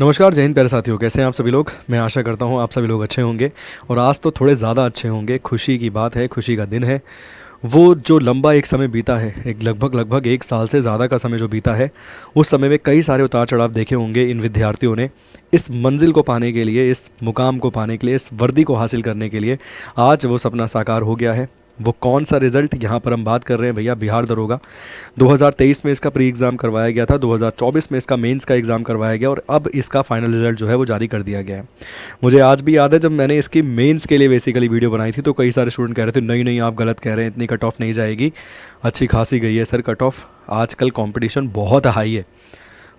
नमस्कार, जय हिंद प्यारे साथियों। कैसे हैं आप सभी लोग। मैं आशा करता हूं आप सभी लोग अच्छे होंगे और आज तो थोड़े ज़्यादा अच्छे होंगे। खुशी की बात है, खुशी का दिन है। वो जो लंबा एक समय बीता है, एक लगभग एक साल से ज़्यादा का समय जो बीता है, उस समय में कई सारे उतार चढ़ाव देखे होंगे इन विद्यार्थियों ने। इस मंजिल को पाने के लिए, इस मुकाम को पाने के लिए, इस वर्दी को हासिल करने के लिए आज वो सपना साकार हो गया है। वो कौन सा रिज़ल्ट यहाँ पर हम बात कर रहे हैं भैया, बिहार दरोगा। 2023 में इसका प्री एग्ज़ाम करवाया गया था, 2024 में इसका मेंस का एग्ज़ाम करवाया गया और अब इसका फाइनल रिज़ल्ट जो है वो जारी कर दिया गया है। मुझे आज भी याद है जब मैंने इसकी मेंस के लिए बेसिकली वीडियो बनाई थी तो कई सारे स्टूडेंट कह रहे थे नहीं नहीं आप गलत कह रहे हैं, इतनी कट ऑफ नहीं जाएगी। अच्छी खासी गई है सर कट ऑफ। आजकल कॉम्पिटिशन बहुत हाई है,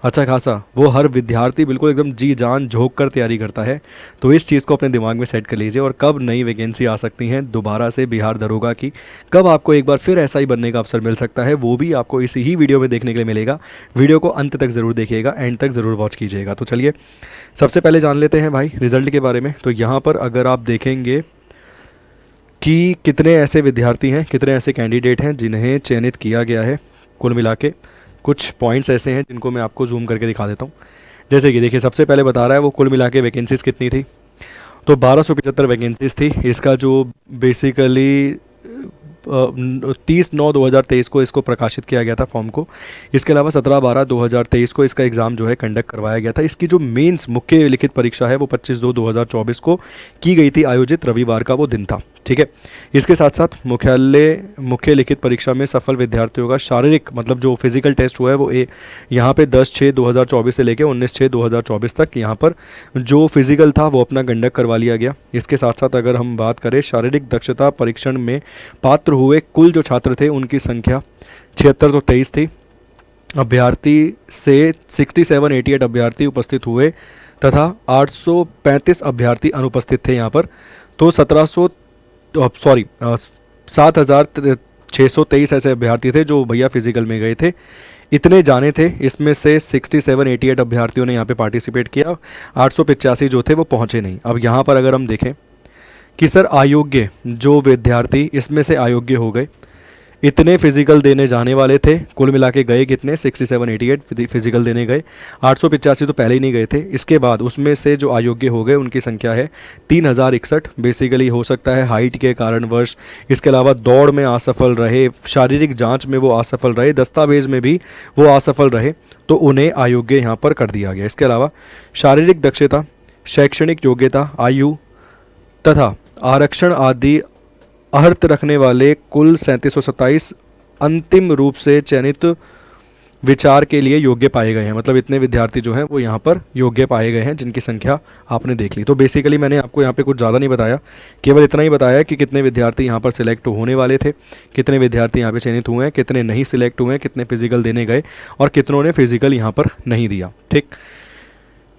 अच्छा खासा। वो हर विद्यार्थी बिल्कुल एकदम जी जान झोंक कर तैयारी करता है। तो इस चीज़ को अपने दिमाग में सेट कर लीजिए। और कब नई वैकेंसी आ सकती हैं दोबारा से बिहार दरोगा की, कब आपको एक बार फिर ऐसा ही बनने का अवसर मिल सकता है, वो भी आपको इसी ही वीडियो में देखने के लिए मिलेगा। वीडियो को अंत तक ज़रूर देखिएगा, एंड तक ज़रूर वॉच कीजिएगा। तो चलिए सबसे पहले जान लेते हैं भाई रिज़ल्ट के बारे में। तो यहाँ पर अगर आप देखेंगे कि कितने ऐसे विद्यार्थी हैं, कितने ऐसे कैंडिडेट हैं जिन्हें चयनित किया गया है, कुल मिला के कुछ पॉइंट्स ऐसे हैं जिनको मैं आपको जूम करके दिखा देता हूँ। जैसे कि देखिए सबसे पहले बता रहा है वो कुल मिला के वैकेंसीज़ कितनी थी। तो 1275 वैकेंसीज़ थी। इसका जो बेसिकली 30/9/2023 को इसको प्रकाशित किया गया था फॉर्म को। इसके अलावा 17/12/2023 को इसका एग्ज़ाम जो है कंडक्ट करवाया गया था। इसकी जो मेंस मुख्य लिखित परीक्षा है वो 25/2/2024 को की गई थी आयोजित, रविवार का वो दिन था। ठीक है। इसके साथ साथ मुख्य लिखित परीक्षा में सफल विद्यार्थियों का शारीरिक मतलब जो फिजिकल टेस्ट हुआ है वो यहाँ पे 10/6/2024 से लेकर 19/6/2024 तक यहाँ पर जो फिजिकल था वो अपना कंडक्ट करवा लिया गया। इसके साथ साथ अगर हम बात करें शारीरिक दक्षता परीक्षण में पात्र हुए कुल जो छात्र थे उनकी संख्या 76 तो 23 थी। अभ्यर्थी से 6788 अभ्यर्थी उपस्थित हुए तथा 835 अभ्यर्थी अनुपस्थित थे यहाँ पर। तो 7,623 ऐसे अभ्यर्थी थे जो भैया फिजिकल में गए थे। इतने जाने थे, इसमें से 6788 अभ्यर्थियों ने यहाँ पे पार्टिसिपेट किया, 885 जो थे वो पहुँचे नहीं। अब यहाँ पर अगर हम देखें कि सर अयोग्य जो विद्यार्थी इसमें से अयोग्य हो गए, इतने फिजिकल देने जाने वाले थे, कुल मिला के गए कितने 6788 फिजिकल देने गए, 885 तो पहले ही नहीं गए थे। इसके बाद उसमें से जो अयोग्य हो गए उनकी संख्या है 3061। बेसिकली हो सकता है हाइट के कारणवश, इसके अलावा दौड़ में असफल रहे, शारीरिक जांच में वो असफल रहे, दस्तावेज में भी वो असफल रहे, तो उन्हें अयोग्य यहाँ पर कर दिया गया। इसके अलावा शारीरिक दक्षता, शैक्षणिक योग्यता, आयु तथा आरक्षण आदि अर्थ रखने वाले कुल 3727 अंतिम रूप से चयनित विचार के लिए योग्य पाए गए हैं। मतलब इतने विद्यार्थी जो हैं वो यहाँ पर योग्य पाए गए हैं जिनकी संख्या आपने देख ली। तो बेसिकली मैंने आपको यहाँ पे कुछ ज़्यादा नहीं बताया, केवल इतना ही बताया कि कितने विद्यार्थी यहाँ पर सिलेक्ट होने वाले थे, कितने विद्यार्थी यहाँ पे चयनित हुए हैं, कितने नहीं सिलेक्ट हुए हैं, कितने फिजिकल देने गए और कितनों ने फिजिकल यहाँ पर नहीं दिया। ठीक।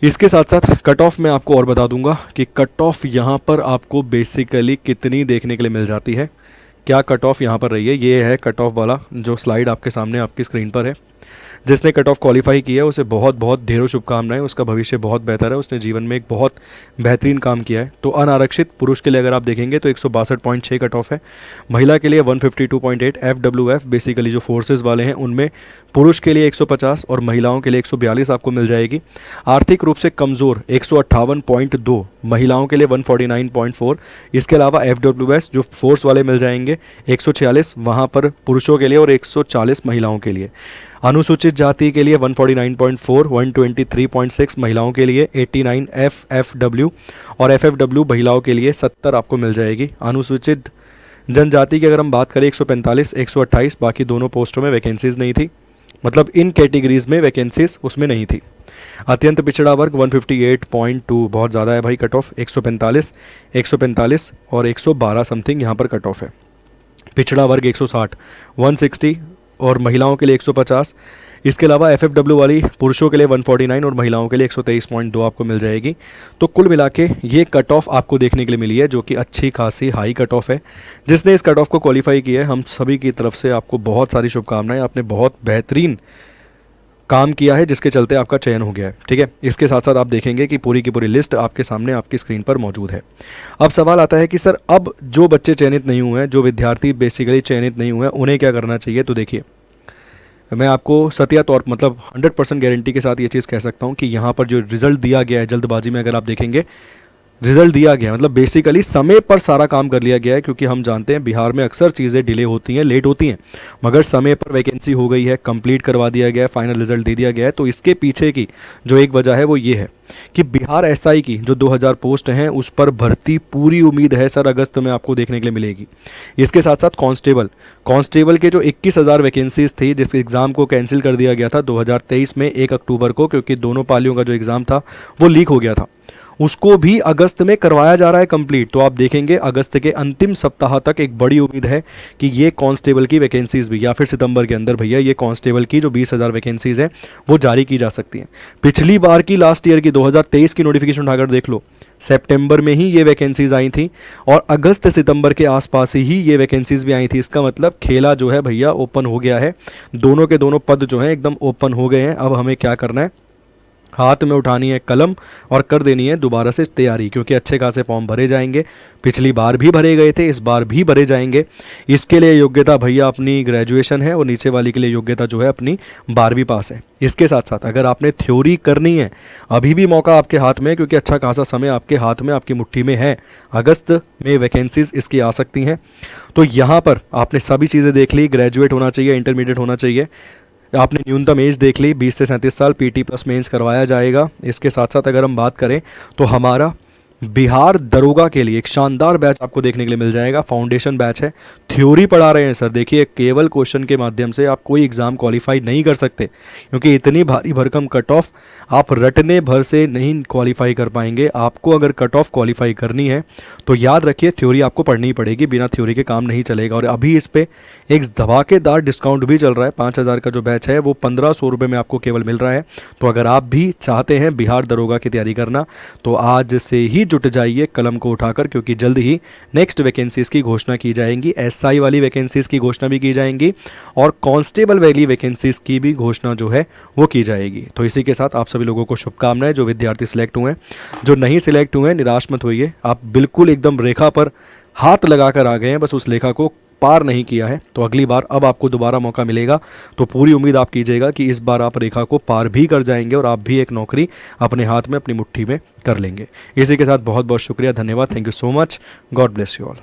इसके साथ साथ कट ऑफ मैं आपको और बता दूंगा कि कट ऑफ यहाँ पर आपको बेसिकली कितनी देखने के लिए मिल जाती है, क्या कट ऑफ यहाँ पर रही है। ये है कट ऑफ वाला जो स्लाइड आपके सामने आपकी स्क्रीन पर है। जिसने कट ऑफ क्वालिफाई किया है उसे बहुत बहुत ढेरों शुभकामनाएं, उसका भविष्य बहुत बेहतर है, उसने जीवन में एक बहुत बेहतरीन काम किया है। तो अनारक्षित पुरुष के लिए अगर आप देखेंगे तो 162.6 कट ऑफ है, महिला के लिए 152.8, FWF बेसिकली जो फोर्सेस वाले हैं उनमें पुरुष के लिए 150 और महिलाओं के लिए 142 आपको मिल जाएगी। आर्थिक रूप से कमज़ोर 158.2, महिलाओं के लिए 149.4। इसके अलावा FWS जो फोर्स वाले मिल जाएंगे 146 वहाँ पर पुरुषों के लिए और 140 महिलाओं के लिए। अनुसूचित जाति के लिए 149.4, 123.6 महिलाओं के लिए, 89 FFW और FFW महिलाओं के लिए 70 आपको मिल जाएगी। अनुसूचित जनजाति की अगर हम बात करें 145, 128, बाकी दोनों पोस्टों में वैकेंसीज़ नहीं थी, मतलब इन कैटेगरीज़ में वैकेंसीज़ उसमें नहीं थी। अत्यंत पिछड़ा वर्ग 158.2, बहुत ज़्यादा है भाई कट ऑफ, 145 और 112 समथिंग यहाँ पर कट ऑफ है। पिछड़ा वर्ग 160, 160 और महिलाओं के लिए 150। इसके अलावा FFW वाली पुरुषों के लिए 149 और महिलाओं के लिए 123.2 आपको मिल जाएगी। तो कुल मिला के ये कट ऑफ आपको देखने के लिए मिली है जो कि अच्छी खासी हाई कट ऑफ है। जिसने इस कट ऑफ को क्वालिफाई किया है हम सभी की तरफ से आपको बहुत सारी शुभकामनाएं। आपने बहुत बेहतरीन काम किया है जिसके चलते आपका चयन हो गया है। ठीक है। इसके साथ साथ आप देखेंगे कि पूरी की पूरी लिस्ट आपके सामने आपकी स्क्रीन पर मौजूद है। अब सवाल आता है कि सर अब जो बच्चे चयनित नहीं हुए हैं, जो विद्यार्थी बेसिकली चयनित नहीं हुए हैं, उन्हें क्या करना चाहिए। तो देखिए मैं आपको सत्या तौर मतलब 100% गारंटी के साथ ये चीज़ कह सकता हूँ कि यहाँ पर जो रिजल्ट दिया गया है जल्दबाजी में, अगर आप देखेंगे रिजल्ट दिया गया है, मतलब बेसिकली समय पर सारा काम कर लिया गया है, क्योंकि हम जानते हैं बिहार में अक्सर चीज़ें डिले होती हैं, लेट होती हैं, मगर समय पर वैकेंसी हो गई है, कंप्लीट करवा दिया गया है, फाइनल रिजल्ट दे दिया गया है। तो इसके पीछे की जो एक वजह है वो ये है कि बिहार एसआई की जो 2000 पोस्ट हैं उस पर भर्ती पूरी उम्मीद है सर अगस्त में आपको देखने के लिए मिलेगी। इसके साथ साथ कांस्टेबल के जो 21,000 वैकेंसीज थी, जिस एग्ज़ाम को कैंसिल कर दिया गया था 2023 में 1 अक्टूबर को, क्योंकि दोनों पालियों का जो एग्ज़ाम था वो लीक हो गया था, उसको भी अगस्त में करवाया जा रहा है कंप्लीट। तो आप देखेंगे अगस्त के अंतिम सप्ताह तक एक बड़ी उम्मीद है कि ये कांस्टेबल की वैकेंसीज भी, या फिर सितंबर के अंदर भैया ये कांस्टेबल की जो 20,000 वैकेंसीज हैं वो जारी की जा सकती हैं। पिछली बार की लास्ट ईयर की 2023 की नोटिफिकेशन उठाकर देख लो, सितंबर में ही ये वैकेंसीज आई थी और अगस्त सितंबर के आसपास ही ये वैकेंसीज भी आई थी। इसका मतलब खेला जो है भैया ओपन हो गया है, दोनों के दोनों पद जो हैं एकदम ओपन हो गए हैं। अब हमें क्या करना है, हाथ में उठानी है कलम और कर देनी है दोबारा से तैयारी, क्योंकि अच्छे खासे फॉर्म भरे जाएंगे। पिछली बार भी भरे गए थे, इस बार भी भरे जाएंगे। इसके लिए योग्यता भैया अपनी ग्रेजुएशन है और नीचे वाली के लिए योग्यता जो है अपनी 12वीं पास है। इसके साथ साथ अगर आपने थ्योरी करनी है, अभी भी मौका आपके हाथ में है, क्योंकि अच्छा खासा समय आपके हाथ में, आपकी मुट्ठी में है। अगस्त में वैकेंसीज इसकी आ सकती हैं। तो यहाँ पर आपने सभी चीज़ें देख ली, ग्रेजुएट होना चाहिए, इंटरमीडिएट होना चाहिए, आपने न्यूनतम एज देख ली, 20 से 37 साल, पीटी प्लस मेंस करवाया जाएगा। इसके साथ साथ अगर हम बात करें तो हमारा बिहार दरोगा के लिए एक शानदार बैच आपको देखने के लिए मिल जाएगा। फाउंडेशन बैच है, थ्योरी पढ़ा रहे हैं सर। देखिए केवल क्वेश्चन के माध्यम से आप कोई एग्ज़ाम क्वालिफाई नहीं कर सकते, क्योंकि इतनी भारी भरकम कट ऑफ आप रटने भर से नहीं क्वालिफाई कर पाएंगे। आपको अगर कट ऑफ क्वालिफाई करनी है तो याद रखिए थ्योरी आपको पढ़नी ही पड़ेगी, बिना थ्योरी के काम नहीं चलेगा। और अभी इस पर एक धमाकेदार डिस्काउंट भी चल रहा है, 5,000 का जो बैच है वो 1,500 रुपये में आपको केवल मिल रहा है। तो अगर आप भी चाहते हैं बिहार दरोगा की तैयारी करना तो आज से ही जुट जाइए कलम को उठाकर, क्योंकि जल्द ही नेक्स्ट वैकेंसीज की घोषणा की जाएंगी, एसआई वाली वैकेंसीज की घोषणा भी की जाएंगी और कांस्टेबल वाली वैकेंसीज की भी घोषणा जो है वो की जाएगी। तो इसी के साथ आप सभी लोगों को शुभकामनाएं, जो विद्यार्थी सिलेक्ट हुए हैं, जो नहीं सिलेक्ट हुए हैं निराश मत होइए। आप बिल्कुल एकदम रेखा पर हाथ लगाकर आ गए हैं, बस उस रेखा को पार नहीं किया है। तो अगली बार अब आपको दोबारा मौका मिलेगा, तो पूरी उम्मीद आप कीजिएगा कि इस बार आप रेखा को पार भी कर जाएंगे और आप भी एक नौकरी अपने हाथ में, अपनी मुट्ठी में कर लेंगे। इसी के साथ बहुत बहुत शुक्रिया, धन्यवाद, thank you so much, God bless you all.